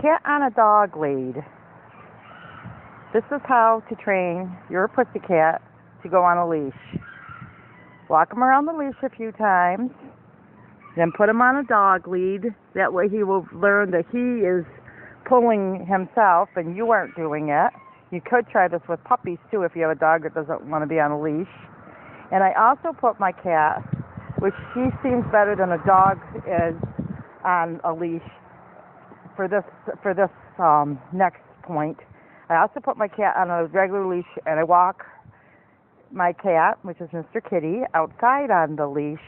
cat on a dog lead. This is how to train your pussycat to go on a leash. Walk him around the leash a few times, then put him on a dog lead. That way he will learn that he is pulling himself and you aren't doing it. You could try this with puppies too if you have a dog that doesn't want to be on a leash. And I also put my cat, which she seems better than a dog is on a leash for this next point. I also put my cat on a regular leash and I walk my cat, which is Mr. Kitty, outside on the leash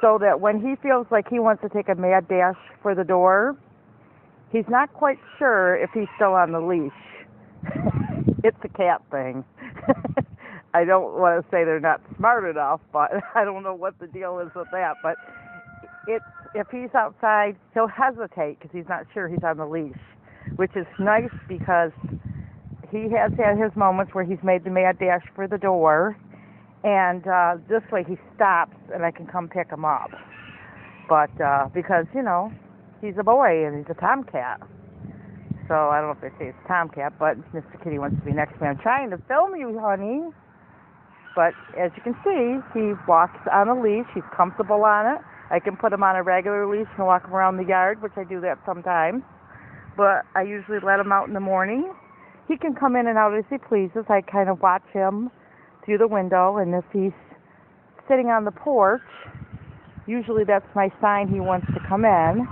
so that when he feels like he wants to take a mad dash for the door, he's not quite sure if he's still on the leash. It's a cat thing. I don't want to say they're not smart enough, but I don't know what the deal is with that. But if he's outside, he'll hesitate because he's not sure he's on the leash, which is nice because he has had his moments where he's made the mad dash for the door, and this way he stops and I can come pick him up. But because, you know, he's a boy and he's a tomcat. So I don't know if they say it's tomcat, but Mr. Kitty wants to be next to me. I'm trying to film you, honey. But as you can see, he walks on a leash. He's comfortable on it. I can put him on a regular leash and walk him around the yard, which I do that sometimes. But I usually let him out in the morning. He can come in and out as he pleases. I kind of watch him through the window, and if he's sitting on the porch, usually that's my sign he wants to come in.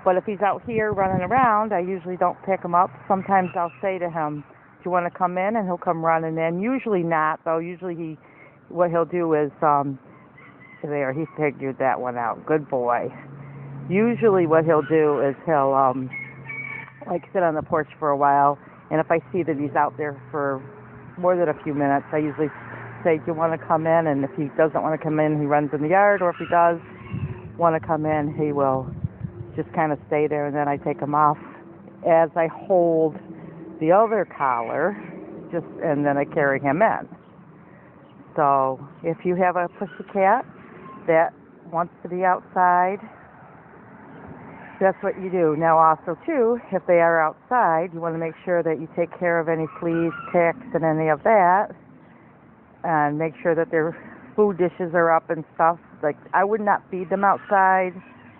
But if he's out here running around, I usually don't pick him up. Sometimes I'll say to him, do you want to come in? And he'll come running in. Usually not, though. Usually what he'll do is, there, he figured that one out. Good boy. Usually what he'll do is he'll, sit on the porch for a while. And if I see that he's out there for more than a few minutes, I usually say, do you want to come in? And if he doesn't want to come in, he runs in the yard. Or if he does want to come in, he will just kind of stay there, and then I take him off as I hold the other collar, and then I carry him in. So if you have a pussycat that wants to be outside, that's what you do. Now also too, if they are outside, you want to make sure that you take care of any fleas, ticks, and any of that, and make sure that their food dishes are up and stuff. Like, I would not feed them outside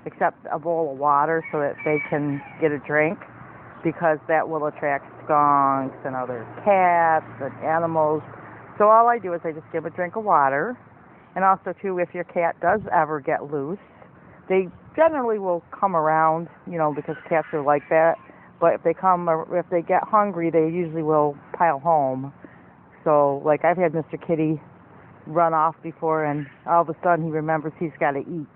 except a bowl of water so that they can get a drink, because that will attract skunks and other cats and animals. So all I do is I just give a drink of water. And also too, if your cat does ever get loose, they generally will come around, you know, because cats are like that. But if they get hungry, they usually will pile home. So like I've had Mr. Kitty run off before, and all of a sudden he remembers he's got to eat.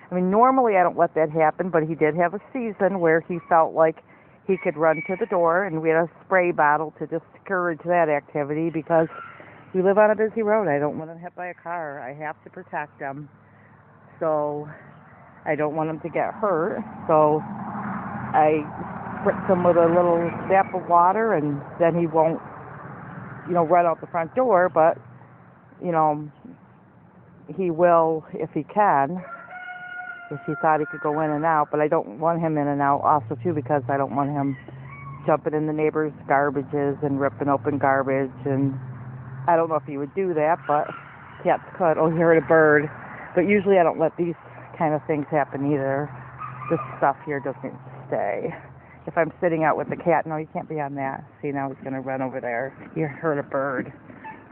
I mean, normally I don't let that happen, but he did have a season where he felt like he could run to the door, and we had a spray bottle to discourage that activity because we live on a busy road. I don't want him hit by a car. I have to protect him. So I don't want him to get hurt. So I spritz him with a little dap of water, and then he won't, run out the front door, but, he will if he can. If he thought he could go in and out, but I don't want him in and out also too, because I don't want him jumping in the neighbors' garbages and ripping open garbage, and I don't know if he would do that, but cats could. Oh, he heard a bird. But usually I don't let these kind of things happen either. This stuff here doesn't stay. If I'm sitting out with the cat, no, you can't be on that. See, now he's going to run over there. You heard a bird.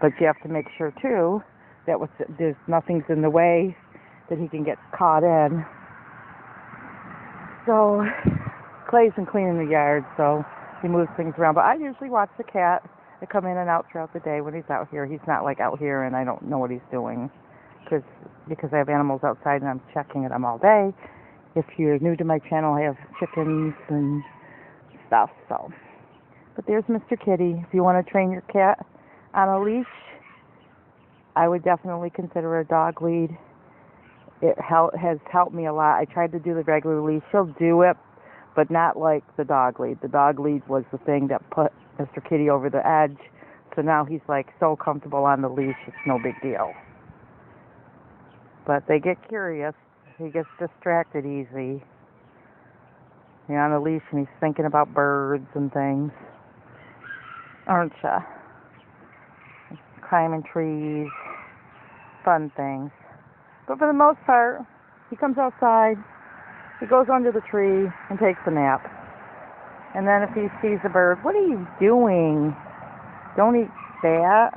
But you have to make sure too that there's nothing's in the way that he can get caught in. So Clay's been cleaning the yard, so he moves things around. But I usually watch the cat. I come in and out throughout the day when he's out here. He's not like out here and I don't know what he's doing, because I have animals outside and I'm checking them all day. If you're new to my channel, I have chickens and stuff. So, but there's Mr. Kitty. If you want to train your cat on a leash, I would definitely consider a dog lead. It has helped me a lot. I tried to do the regular leash. She'll do it, but not like the dog lead. The dog lead was the thing that put Mr. Kitty over the edge. So now he's like so comfortable on the leash, it's no big deal. But they get curious. He gets distracted easy. You're on a leash and he's thinking about birds and things, aren't ya? Climbing trees, fun things. But for the most part, he comes outside, he goes under the tree and takes a nap. And then if he sees a bird, what are you doing? Don't eat that.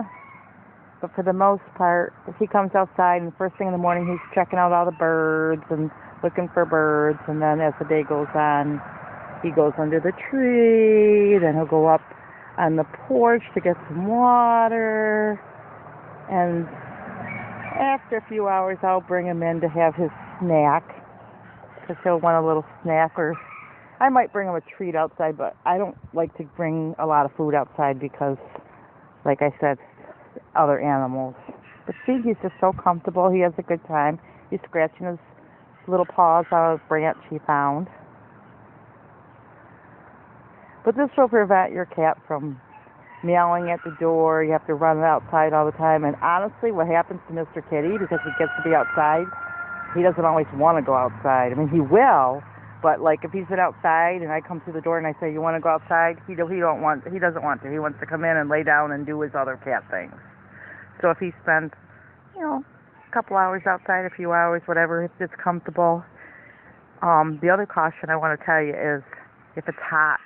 But for the most part, if he comes outside and the first thing in the morning he's checking out all the birds and looking for birds, and then as the day goes on, he goes under the tree, then he'll go up on the porch to get some water, and after a few hours I'll bring him in to have his snack, because he'll want a little snack, or I might bring him a treat outside, but I don't like to bring a lot of food outside because, like I said, other animals. But see, he's just so comfortable. He has a good time. He's scratching his little paws out of a branch he found. But this will prevent your cat from meowing at the door. You have to run it outside all the time. And honestly, what happens to Mr. Kitty, because he gets to be outside, he doesn't always want to go outside. I mean, he will, but like if he's been outside and I come through the door and I say, "You want to go outside?" He doesn't want to. He wants to come in and lay down and do his other cat things. So if he spends, a couple hours outside, a few hours, whatever, if it's comfortable. The other caution I want to tell you is, if it's hot,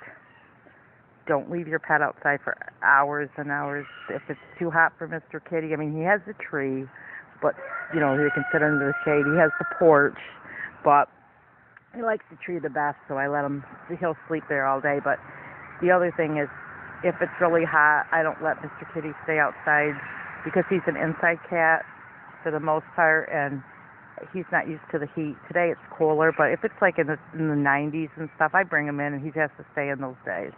don't leave your pet outside for hours and hours. If it's too hot for Mr. Kitty, I mean, he has a tree, but, he can sit under the shade. He has the porch, but he likes the tree the best, so he'll sleep there all day. But the other thing is, if it's really hot, I don't let Mr. Kitty stay outside, because he's an inside cat for the most part, and he's not used to the heat. Today it's cooler, but if it's like in the 90s and stuff, I bring him in and he has to stay in those days,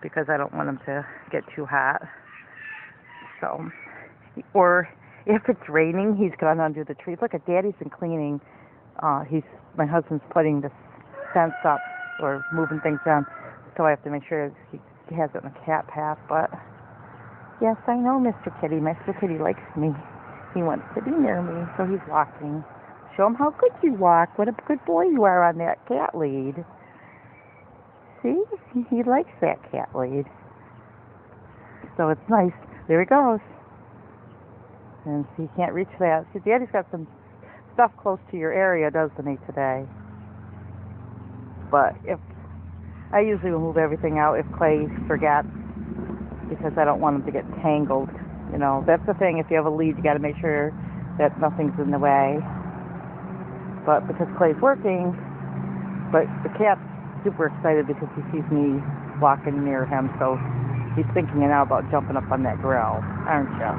because I don't want him to get too hot. So, or if it's raining, he's gone under the trees. Look at Daddy's been cleaning. My husband's putting the fence up or moving things down, so I have to make sure he has it in the cat path. But yes, I know Mr. Kitty. Mr. Kitty likes me. He wants to be near me, so he's walking. Show him how good you walk. What a good boy you are on that cat lead. See? He likes that cat lead. So it's nice. There he goes. And see, he can't reach that. See, Daddy's got some stuff close to your area, doesn't he, today? But I usually will move everything out if Clay forgets, because I don't want him to get tangled. That's the thing. If you have a lead, you got to make sure that nothing's in the way. But because Clay's working, but the cat's super excited because he sees me walking near him, so he's thinking now about jumping up on that grill, aren't you?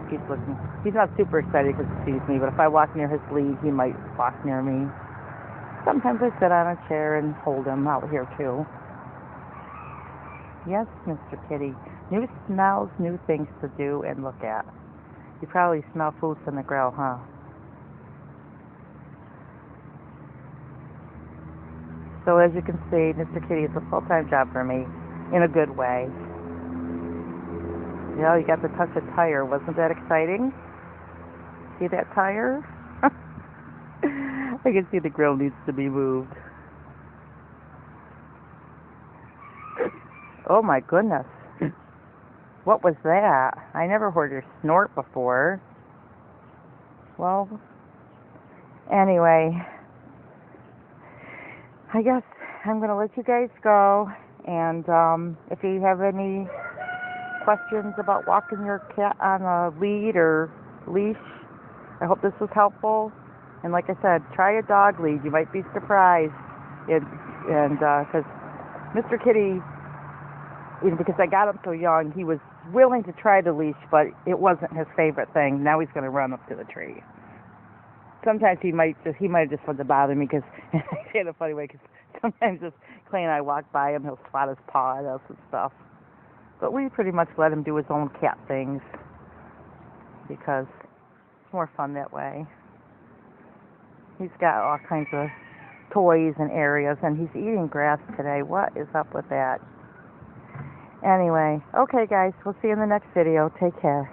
He's looking. He's not super excited because he sees me, but if I walk near his lead, he might walk near me. Sometimes I sit on a chair and hold him out here too. Yes, Mr. Kitty. New smells, new things to do and look at. You probably smell food from the grill, huh? So as you can see, Mr. Kitty is a full-time job for me, in a good way. You got to touch a tire. Wasn't that exciting? See that tire? I can see the grill needs to be moved. Oh my goodness. What was that? I never heard her snort before. Well, anyway, I guess I'm going to let you guys go. And if you have any questions about walking your cat on a lead or leash, I hope this was helpful. And like I said, try a dog lead. You might be surprised. And because Mr. Kitty, because I got him so young, he was willing to try the leash, but it wasn't his favorite thing. Now he's going to run up to the tree. Sometimes he might just want to bother me, because I say it in a funny way, because sometimes if Clay and I walk by him, he'll swat his paw at us and stuff. But we pretty much let him do his own cat things, because it's more fun that way. He's got all kinds of toys and areas, and he's eating grass today. What is up with that? Anyway, okay guys, we'll see you in the next video. Take care.